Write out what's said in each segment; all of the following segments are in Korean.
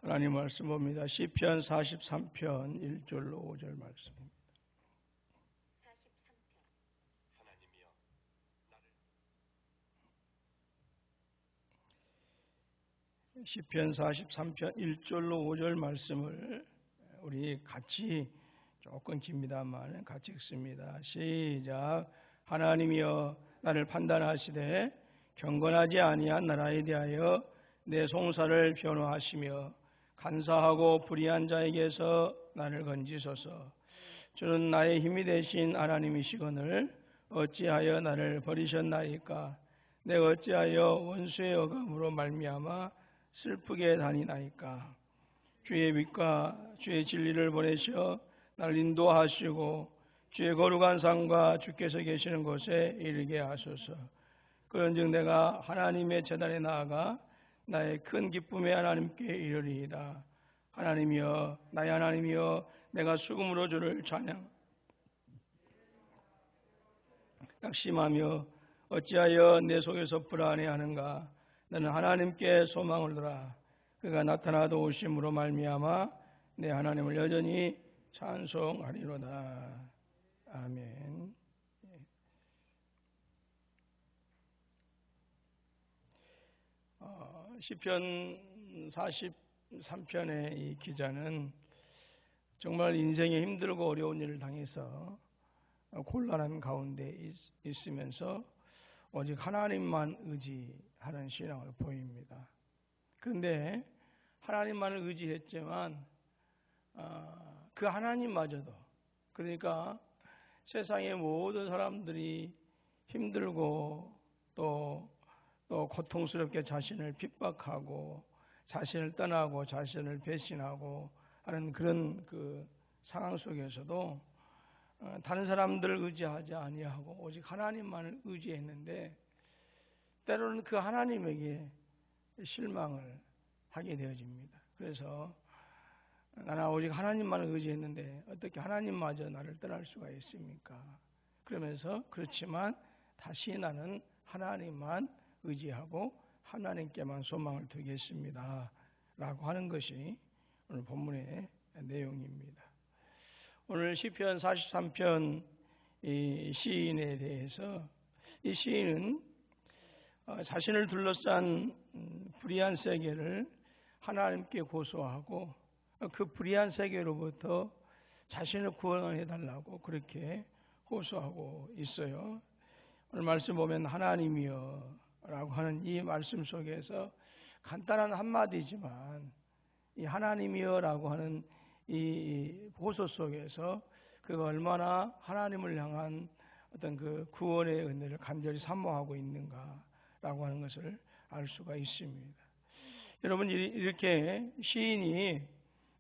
하나님 말씀 봅니다. 시편 43편 1절로 5절 말씀입니다. 시편 43편 1절로 5절 말씀을 우리 같이 조금 깁니다만 같이 읽습니다. 시작. 하나님이여 나를 판단하시되 경건하지 아니한 나라에 대하여 내 송사를 변호하시며 간사하고 불의한 자에게서 나를 건지소서. 주는 나의 힘이 되신 하나님이시거늘 어찌하여 나를 버리셨나이까. 내가 어찌하여 원수의 억압으로 말미암아 슬프게 다니나이까. 주의 빛과 주의 진리를 보내셔 나를 인도하시고 주의 거룩한 산과 주께서 계시는 곳에 이르게 하소서. 그런즉 내가 하나님의 제단에 나아가 나의 큰 기쁨의 하나님께 이르리이다. 하나님이여 나의 하나님이여 내가 수금으로 주를 찬양 낙심하며 어찌하여 내 속에서 불안해하는가. 나는 하나님께 소망을 두라. 그가 나타나도 오심으로 말미암아 내 하나님을 여전히 찬송하리로다. 아멘. 시편 43편의 이 기자는 정말 인생에 힘들고 어려운 일을 당해서 곤란한 가운데 있으면서 오직 하나님만 의지하는 신앙을 보입니다. 그런데 하나님만을 의지했지만 그 하나님마저도, 그러니까 세상의 모든 사람들이 힘들고 또 고통스럽게 자신을 핍박하고 자신을 떠나고 자신을 배신하고 하는 그런 그 상황 속에서도 다른 사람들을 의지하지 아니하고 오직 하나님만을 의지했는데 때로는 그 하나님에게 실망을 하게 되어집니다. 그래서 나는 오직 하나님만을 의지했는데 어떻게 하나님마저 나를 떠날 수가 있습니까? 그러면서 그렇지만 다시 나는 하나님만 의지하고 하나님께만 소망을 두겠습니다 라고 하는 것이 오늘 본문의 내용입니다. 오늘 시편 43편 이 시인에 대해서 이 시인은 자신을 둘러싼 불의한 세계를 하나님께 고소하고 그 불의한 세계로부터 자신을 구원해 달라고 그렇게 호소하고 있어요. 오늘 말씀 보면 하나님이여 라고 하는 이 말씀 속에서 간단한 한마디지만 이 하나님이여 라고 하는 이 호소 속에서 그가 얼마나 하나님을 향한 어떤 그 구원의 은혜를 간절히 사모하고 있는가 라고 하는 것을 알 수가 있습니다. 여러분, 이렇게 시인이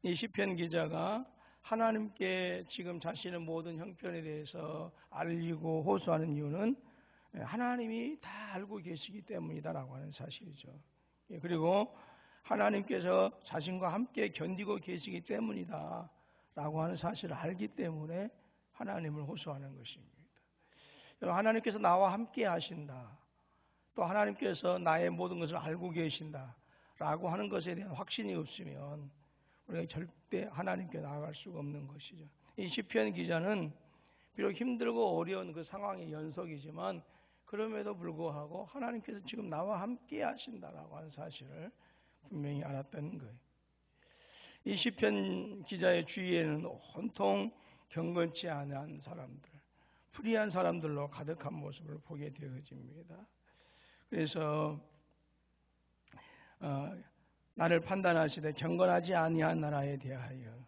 이 시편 기자가 하나님께 지금 자신의 모든 형편에 대해서 알리고 호소하는 이유는 하나님이 다 알고 계시기 때문이다라고 하는 사실이죠. 그리고 하나님께서 자신과 함께 견디고 계시기 때문이다 라고 하는 사실을 알기 때문에 하나님을 호소하는 것입니다. 하나님께서 나와 함께 하신다, 또 하나님께서 나의 모든 것을 알고 계신다 라고 하는 것에 대한 확신이 없으면 우리가 절대 하나님께 나아갈 수가 없는 것이죠. 이 시편 기자는 비록 힘들고 어려운 그 상황의 연속이지만 그럼에도 불구하고 하나님께서 지금 나와 함께 하신다라고 하는 사실을 분명히 알았던 거예요. 이 시편 기자의 주위에는 온통 경건치 않은 사람들, 불의한 사람들로 가득한 모습을 보게 되어집니다. 그래서 나를 판단하시되 경건하지 아니한 나라에 대하여,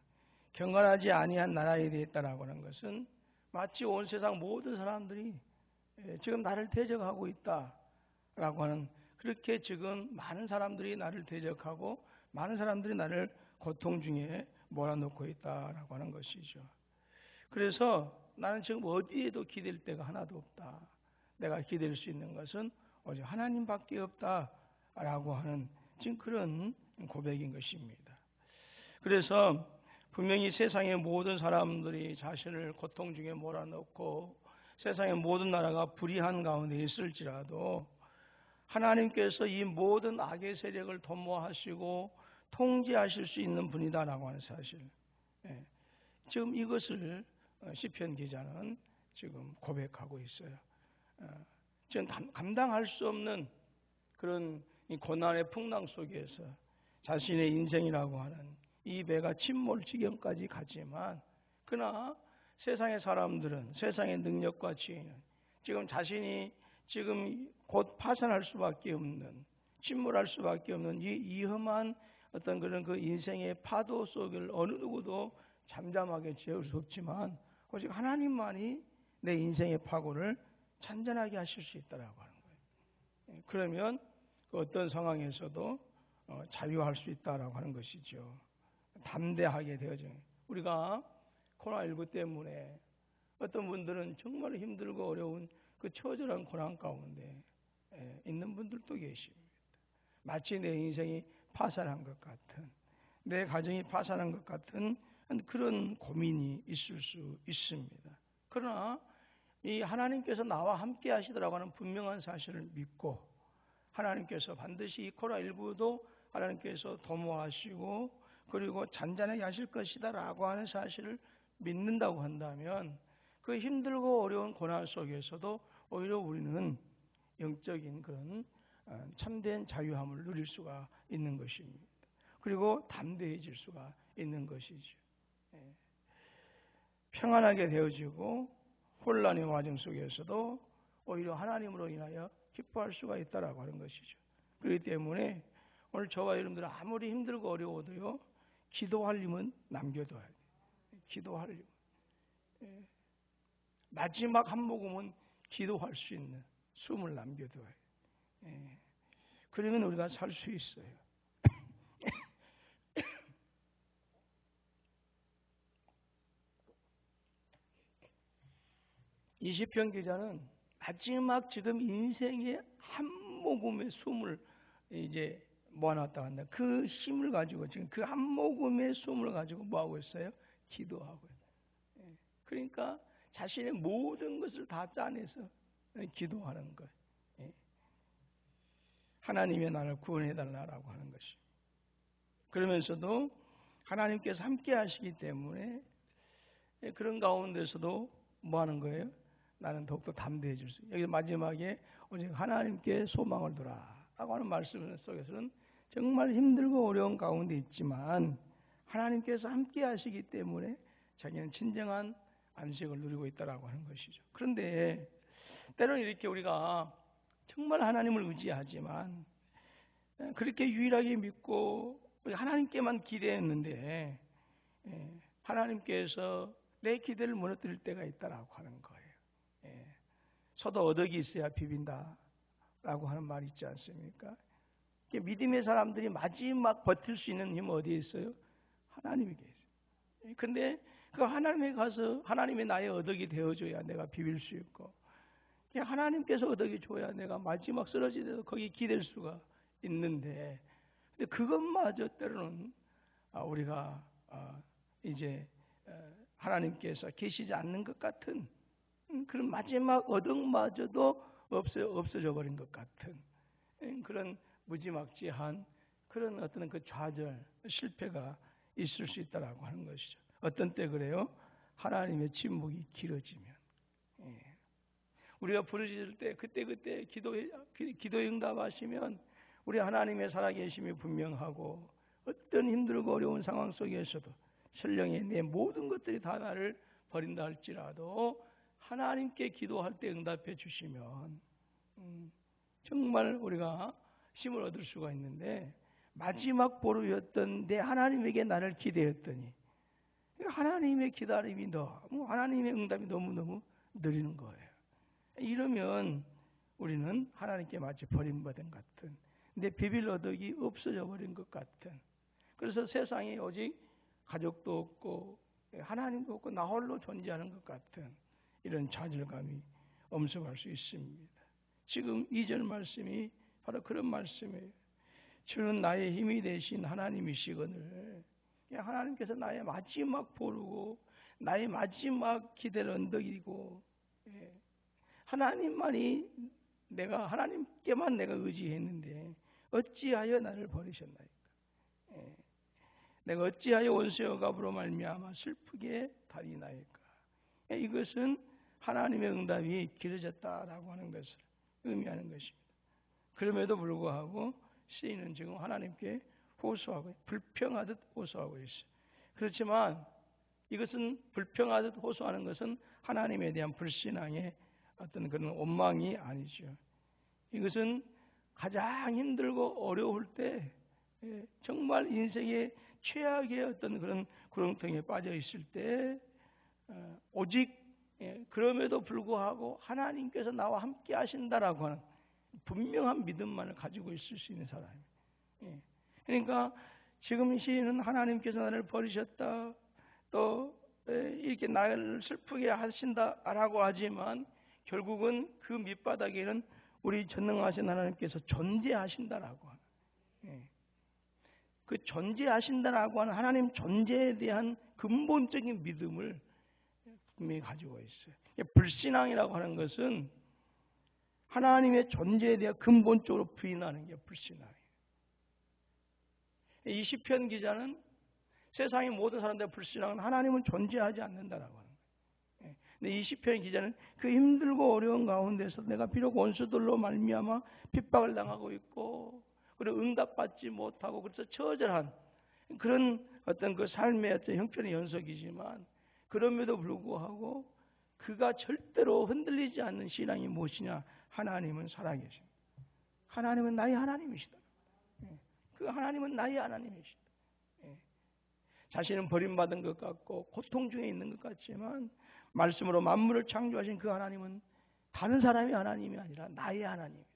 경건하지 아니한 나라에 대했다라고 하는 것은 마치 온 세상 모든 사람들이 지금 나를 대적하고 있다라고 하는, 그렇게 지금 많은 사람들이 나를 대적하고 많은 사람들이 나를 고통 중에 몰아넣고 있다라고 하는 것이죠. 그래서 나는 지금 어디에도 기댈 데가 하나도 없다. 내가 기댈 수 있는 것은 오직 하나님밖에 없다라고 하는 지금 그런 고백인 것입니다. 그래서 분명히 세상의 모든 사람들이 자신을 고통 중에 몰아넣고 세상의 모든 나라가 불의한 가운데 있을지라도 하나님께서 이 모든 악의 세력을 도모하시고 통제하실 수 있는 분이다라고 하는 사실. 예. 지금 이것을 시편 기자는 지금 고백하고 있어요. 지금 감당할 수 없는 그런 이 고난의 풍랑 속에서 자신의 인생이라고 하는 이 배가 침몰 지경까지 가지만, 그러나 세상의 사람들은, 세상의 능력과 지혜는 지금 자신이 지금 곧 파산할 수밖에 없는, 침몰할 수밖에 없는 이 위험한 어떤 그런 그 인생의 파도 속을 어느 누구도 잠잠하게 재울 수 없지만, 오직 하나님만이 내 인생의 파고를 잔잔하게 하실 수 있다라고 하는 거예요. 그러면 그 어떤 상황에서도 자유할 수 있다라고 하는 것이죠. 담대하게 되어져. 우리가 코로나19 때문에 어떤 분들은 정말 힘들고 어려운 그 처절한 고난 가운데 있는 분들도 계십니다. 마치 내 인생이 파산한 것 같은, 내 가정이 파산한 것 같은 그런 고민이 있을 수 있습니다. 그러나 이 하나님께서 나와 함께 하시더라고 하는 분명한 사실을 믿고, 하나님께서 반드시 이 코로나19도 하나님께서 도모하시고 그리고 잔잔하게 하실 것이다라고 하는 사실을 믿는다고 한다면, 그 힘들고 어려운 고난 속에서도 오히려 우리는 영적인 그런 참된 자유함을 누릴 수가 있는 것입니다. 그리고 담대해질 수가 있는 것이죠. 평안하게 되어지고 혼란의 과정 속에서도 오히려 하나님으로 인하여 기뻐할 수가 있다라고 하는 것이죠. 그렇기 때문에 오늘 저와 여러분들은 아무리 힘들고 어려워도요, 기도할 힘은 남겨둬야 돼요. 기도할 힘. 마지막 한 모금은 기도할 수 있는 숨을 남겨둬야 돼요. 그러면 우리가 살 수 있어요. 이 시편 기자는 마지막 지금 인생의 한 모금의 숨을 이제 모아놨다 한다. 그 힘을 가지고 지금 그 한 모금의 숨을 가지고 뭐하고 있어요? 기도하고 있어요. 그러니까 자신의 모든 것을 다 짜내서 기도하는 거예요. 하나님의 나를 구원해달라고 하는 것이. 그러면서도 하나님께서 함께 하시기 때문에 그런 가운데서도 뭐 하는 거예요? 나는 더욱더 담대해질 수. 여기 마지막에 오직 하나님께 소망을 두라라고 하는 말씀 속에서는 정말 힘들고 어려운 가운데 있지만 하나님께서 함께 하시기 때문에 자기는 진정한 안식을 누리고 있다라고 하는 것이죠. 그런데 때로는 이렇게 우리가 정말 하나님을 의지하지만 그렇게 유일하게 믿고 하나님께만 기대했는데 하나님께서 내 기대를 무너뜨릴 때가 있다라고 하는 거예요. 소도 어덕이 있어야 비빈다라고 하는 말이 있지 않습니까? 믿음의 사람들이 마지막 버틸 수 있는 힘은 어디에 있어요? 하나님에 계세요. 근데 그 하나님에 가서 하나님의 나의 어덕이 되어줘야 내가 비빌 수 있고, 하나님께서 어덕이 줘야 내가 마지막 쓰러지더라도 거기 기댈 수가 있는데, 근데 그것마저 때로는 우리가 이제 하나님께서 계시지 않는 것 같은 그런 마지막 어덕마저도 없어져 버린 것 같은 그런 무지막지한 그런 어떤 그 좌절, 실패가 있을 수 있다라고 하는 것이죠. 어떤 때 그래요? 하나님의 침묵이 길어지면. 우리가 부르짖을 때 그때 기도에 응답하시면 우리 하나님의 살아계심이 분명하고, 어떤 힘들고 어려운 상황 속에서도 설령에 내 모든 것들이 다 나를 버린다 할지라도 하나님께 기도할 때 응답해 주시면 정말 우리가 힘을 얻을 수가 있는데, 마지막 보루였던 내 하나님에게 나를 기대했더니 하나님의 기다림이 너무, 하나님의 응답이 너무너무 느리는 거예요. 이러면 우리는 하나님께 마치 버림받은 같은, 내 비빌 어덕이 없어져 버린 것 같은, 그래서 세상에 오직 가족도 없고 하나님도 없고 나 홀로 존재하는 것 같은 이런 좌절감이 엄습할 수 있습니다. 지금 2절 말씀이 바로 그런 말씀이에요. 주는 나의 힘이 되신 하나님이시거늘. 하나님께서 나의 마지막 보루고 나의 마지막 기댈 언덕이고, 하나님만이 하나님께만 내가 의지했는데 어찌하여 나를 버리셨나이까. 내가 어찌하여 원수의 억압으로 말미암아 슬프게 달이나이까. 이것은 하나님의 응답이 길어졌다라고 하는 것을 의미하는 것입니다. 그럼에도 불구하고 시인은 지금 하나님께 호소하고 불평하듯 호소하고 있어요. 그렇지만 이것은 불평하듯 호소하는 것은 하나님에 대한 불신앙의 어떤 그런 원망이 아니죠. 이것은 가장 힘들고 어려울 때 정말 인생의 최악의 어떤 그런 구렁텅이에 빠져 있을 때 오직 그럼에도 불구하고 하나님께서 나와 함께 하신다라고 하는 분명한 믿음만을 가지고 있을 수 있는 사람이에요. 그러니까 지금 시인은 하나님께서 나를 버리셨다 또 이렇게 나를 슬프게 하신다라고 하지만 결국은 그 밑바닥에는 우리 전능하신 하나님께서 존재하신다라고 하는 그 존재하신다라고 하는 하나님 존재에 대한 근본적인 믿음을 분명히 가지고 있어요. 불신앙이라고 하는 것은 하나님의 존재에 대해 근본적으로 부인하는 게 불신앙이에요. 이 시편 기자는 세상의 모든 사람들의 불신앙은 하나님은 존재하지 않는다라고 하는 거예요. 근데 이 시편 기자는 그 힘들고 어려운 가운데서 내가 비록 원수들로 말미암아 핍박을 당하고 있고 그리고 응답받지 못하고 그래서 처절한 그런 어떤 그 삶의 어떤 형편의 연속이지만 그럼에도 불구하고 그가 절대로 흔들리지 않는 신앙이 무엇이냐? 하나님은 살아계십니다. 하나님은 나의 하나님이시다. 그 하나님은 나의 하나님이시다. 자신은 버림받은 것 같고 고통 중에 있는 것 같지만 말씀으로 만물을 창조하신 그 하나님은 다른 사람의 하나님이 아니라 나의 하나님입니다.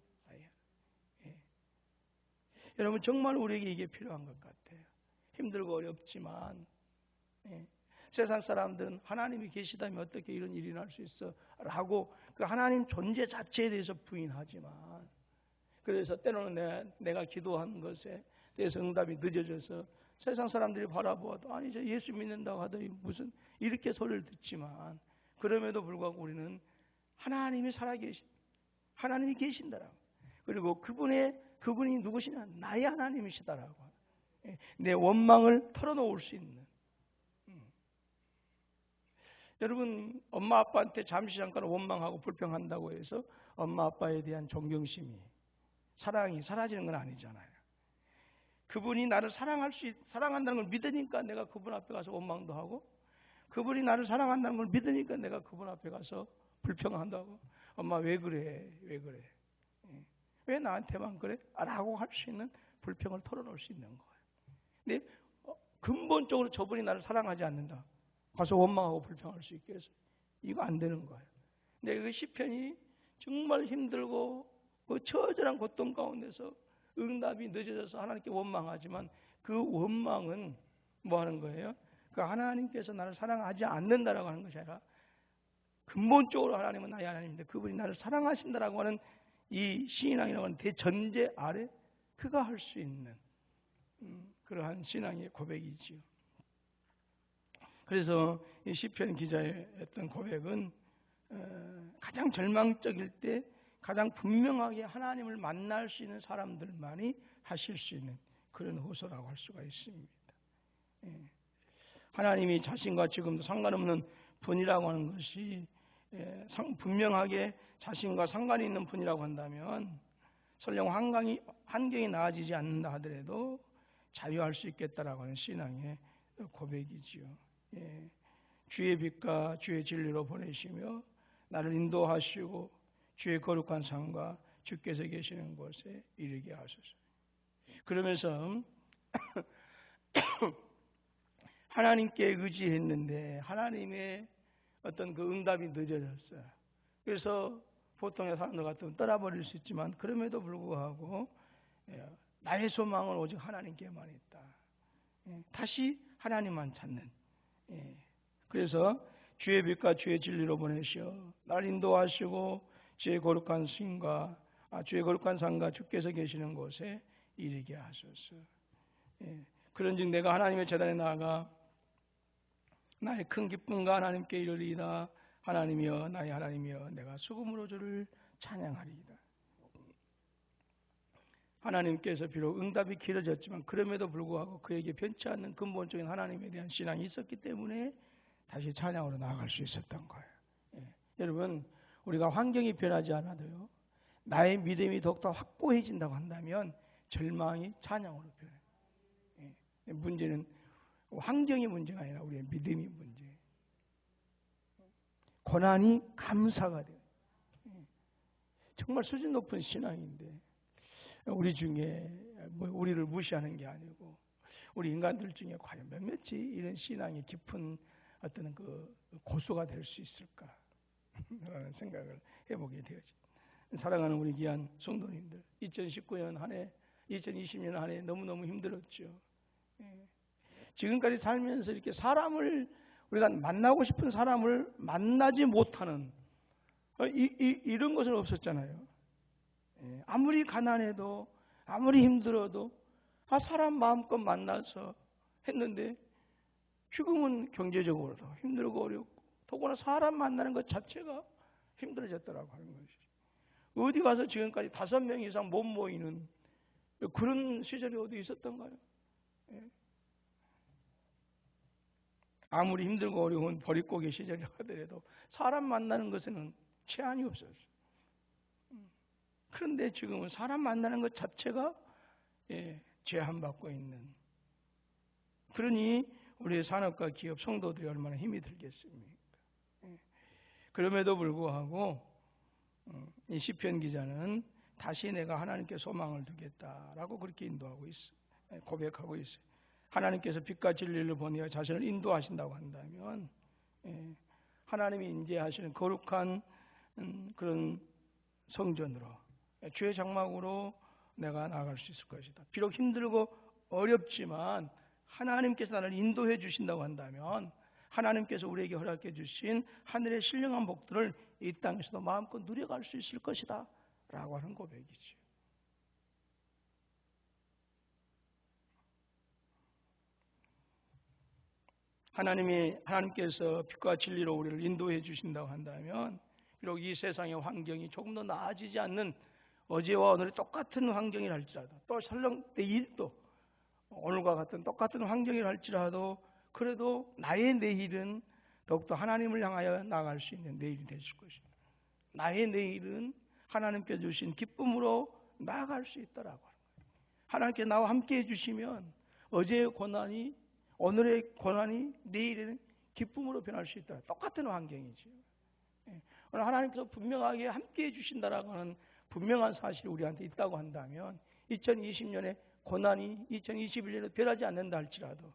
여러분 정말 우리에게 이게 필요한 것 같아요. 힘들고 어렵지만 세상 사람들은 하나님이 계시다면 어떻게 이런 일이 날 수 있어? 라고 그 하나님 존재 자체에 대해서 부인하지만 그래서 때로는 내가 기도한 것에 대해서 응답이 늦어져서 세상 사람들이 바라보아도 아니 저 예수 믿는다고 하더니 무슨 이렇게 소리를 듣지만 그럼에도 불구하고 우리는 하나님이 살아계신 하나님이 계신다라고 그리고 그분이 누구시냐? 나의 하나님이시다라고 내 원망을 털어놓을 수 있는 여러분 엄마 아빠한테 잠시 잠깐 원망하고 불평한다고 해서 엄마 아빠에 대한 존경심이 사랑이 사라지는 건 아니잖아요. 그분이 나를 사랑한다는 걸 믿으니까 내가 그분 앞에 가서 원망도 하고 그분이 나를 사랑한다는 걸 믿으니까 내가 그분 앞에 가서 불평한다고 엄마 왜 그래 왜 나한테만 그래? 라고 할 수 있는 불평을 털어놓을 수 있는 거예요. 근데 근본적으로 저분이 나를 사랑하지 않는다 가서 원망하고 불평할 수 있게 해서 이거 안 되는 거예요. 근데 그 시편이 정말 힘들고 그 처절한 고통 가운데서 응답이 늦어져서 하나님께 원망하지만 그 원망은 뭐 하는 거예요? 그 하나님께서 나를 사랑하지 않는다라고 하는 것이 아니라 근본적으로 하나님은 나의 하나님인데 그분이 나를 사랑하신다라고 하는 이 신앙이라고 하는 대전제 아래 그가 할 수 있는 그러한 신앙의 고백이지요. 그래서 이 시편 기자의 어떤 고백은 가장 절망적일 때 가장 분명하게 하나님을 만날 수 있는 사람들만이 하실 수 있는 그런 호소라고 할 수가 있습니다. 하나님이 자신과 지금도 상관없는 분이라고 하는 것이 분명하게 자신과 상관이 있는 분이라고 한다면 설령 환경이 나아지지 않는다 하더라도 자유할 수 있겠다라고 하는 신앙의 고백이지요. 주의 빛과 주의 진리로 보내시며 나를 인도하시고 주의 거룩한 삶과 주께서 계시는 곳에 이르게 하소서. 그러면서 하나님께 의지했는데 하나님의 어떤 그 응답이 늦어졌어요. 그래서 보통의 사람들 같으면 떠나버릴 수 있지만 그럼에도 불구하고 나의 소망은 오직 하나님께만 있다. 다시 하나님만 찾는. 그래서 주의 빛과 주의 진리로 보내시어 나를 인도하시고 주의 거룩한 산과 주께서 계시는 곳에 이르게 하소서. 그런즉 내가 하나님의 제단에 나아가 나의 큰 기쁨과 하나님께 이르리이다. 하나님이여 나의 하나님이여 내가 수금으로 주를 찬양하리이다. 하나님께서 비록 응답이 길어졌지만 그럼에도 불구하고 그에게 변치 않는 근본적인 하나님에 대한 신앙이 있었기 때문에 다시 찬양으로 나아갈 수 있었던 거예요. 여러분, 우리가 환경이 변하지 않아도요, 나의 믿음이 더욱더 확고해진다고 한다면 절망이 찬양으로 변해요. 문제는 환경이 문제가 아니라 우리의 믿음이 문제예요. 고난이 감사가 돼요. 정말 수준 높은 신앙인데 우리 중에 우리를 무시하는 게 아니고 우리 인간들 중에 과연 몇몇이 이런 신앙의 깊은 어떤 그 고수가 될 수 있을까 라는 생각을 해보게 되어죠. 사랑하는 우리 귀한 성도님들, 2019년 한 해, 2020년 한 해 너무너무 힘들었죠. 지금까지 살면서 이렇게 사람을 우리가 만나고 싶은 사람을 만나지 못하는 이런 것은 없었잖아요. 아무리 가난해도 아무리 힘들어도 사람 마음껏 만나서 했는데 지금은 경제적으로도 힘들고 어렵고 더구나 사람 만나는 것 자체가 힘들어졌다라고 하는 것이죠. 어디 가서 지금까지 5명 이상 못 모이는 그런 시절이 어디 있었던가요? 아무리 힘들고 어려운 보릿고개 시절이라 하더라도 사람 만나는 것에는 제한이 없었어요. 그런데 지금은 사람 만나는 것 자체가 제한받고 있는. 그러니 우리의 산업과 기업, 성도들이 얼마나 힘이 들겠습니까? 그럼에도 불구하고 이 시편 기자는 다시 내가 하나님께 소망을 두겠다라고 그렇게 인도하고 있어요. 고백하고 있어요. 하나님께서 빛과 진리를 보내어 자신을 인도하신다고 한다면 하나님이 인재하시는 거룩한 그런 성전으로 주의 장막으로 내가 나아갈 수 있을 것이다. 비록 힘들고 어렵지만 하나님께서 나를 인도해 주신다고 한다면 하나님께서 우리에게 허락해 주신 하늘의 신령한 복들을 이 땅에서도 마음껏 누려갈 수 있을 것이다 라고 하는 고백이죠. 하나님께서 빛과 진리로 우리를 인도해 주신다고 한다면 비록 이 세상의 환경이 조금 더 나아지지 않는 어제와 오늘이 똑같은 환경이라 할지라도 또 설령 내일도 오늘과 같은 똑같은 환경이라 할지라도 그래도 나의 내일은 더욱더 하나님을 향하여 나아갈 수 있는 내일이 되실 것입니다. 나의 내일은 하나님께 주신 기쁨으로 나아갈 수 있다라고 하는 거예요. 하나님께 나와 함께 해주시면 어제의 고난이 오늘의 고난이 내일에는 기쁨으로 변할 수 있다. 똑같은 환경이죠. 오늘 하나님께서 분명하게 함께 해주신다라고 하는 분명한 사실이 우리한테 있다고 한다면 2020년에 고난이 2021년에 변하지 않는다 할지라도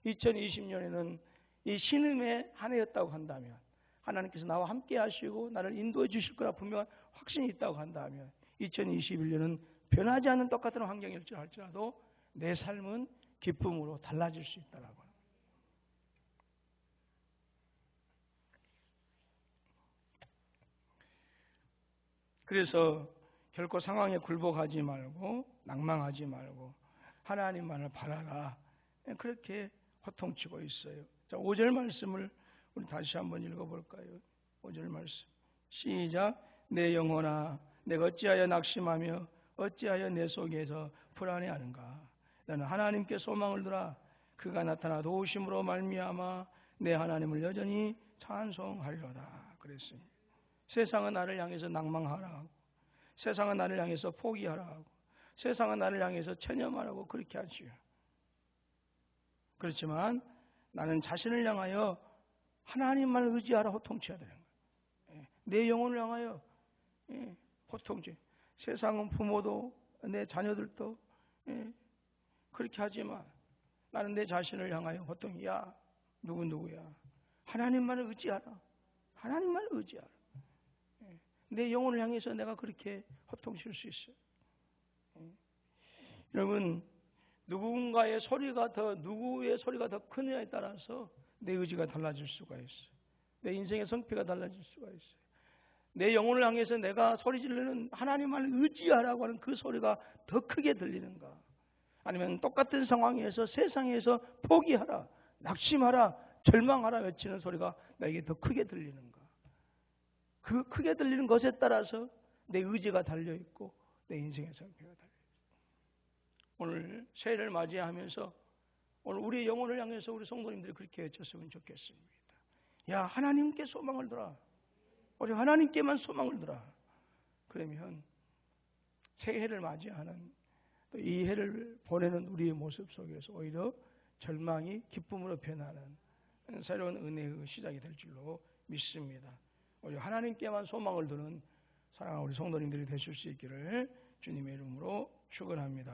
2020년에는 이 신음의 한 해였다고 한다면 하나님께서 나와 함께 하시고 나를 인도해 주실 거라 분명한 확신이 있다고 한다면 2021년은 변하지 않는 똑같은 환경일지 할지라도 내 삶은 기쁨으로 달라질 수 있다라고 합니다. 그래서 결코 상황에 굴복하지 말고 낭망하지 말고 하나님만을 바라라. 그렇게 호통치고 있어요. 자, 5절 말씀을 우리 다시 한번 읽어볼까요? 5절 말씀 시작. 내 영혼아 내가 어찌하여 낙심하며 어찌하여 내 속에서 불안해하는가. 나는 하나님께 소망을 두라. 그가 나타나 도우심으로 말미암아 내 하나님을 여전히 찬송하리로다. 그랬습니다. 세상은 나를 향해서 낭망하라 하고 세상은 나를 향해서 포기하라 하고 세상은 나를 향해서 체념하라고 그렇게 하지요. 그렇지만 나는 자신을 향하여 하나님만 의지하라 호통쳐야 되는 거예요. 내 영혼을 향하여 호통치. 세상은 부모도 내 자녀들도 그렇게 하지만 나는 내 자신을 향하여 호통이야. 누구야. 하나님만을 의지하라. 하나님만을 의지하라. 내 영혼을 향해서 내가 그렇게 호통칠 수 있어요. 여러분 누구의 소리가 더 크느냐에 따라서 내 의지가 달라질 수가 있어요. 내 인생의 성패가 달라질 수가 있어요. 내 영혼을 향해서 내가 소리 지르는 하나님만을 의지하라고 하는 그 소리가 더 크게 들리는가? 아니면 똑같은 상황에서 세상에서 포기하라, 낙심하라, 절망하라 외치는 소리가 나에게 더 크게 들리는가? 그 크게 들리는 것에 따라서 내 의지가 달려있고 내 인생의 성패가 달려있어요. 오늘 새해를 맞이하면서 오늘 우리의 영혼을 향해서 우리 성도님들이 그렇게 외쳤으면 좋겠습니다. 야, 하나님께 소망을 두라. 우리 하나님께만 소망을 두라. 그러면 새해를 맞이하는 또 이 해를 보내는 우리의 모습 속에서 오히려 절망이 기쁨으로 변하는 새로운 은혜의 시작이 될 줄로 믿습니다. 우리 하나님께만 소망을 두는 사랑하는 우리 성도님들이 되실 수 있기를 주님의 이름으로 축원합니다.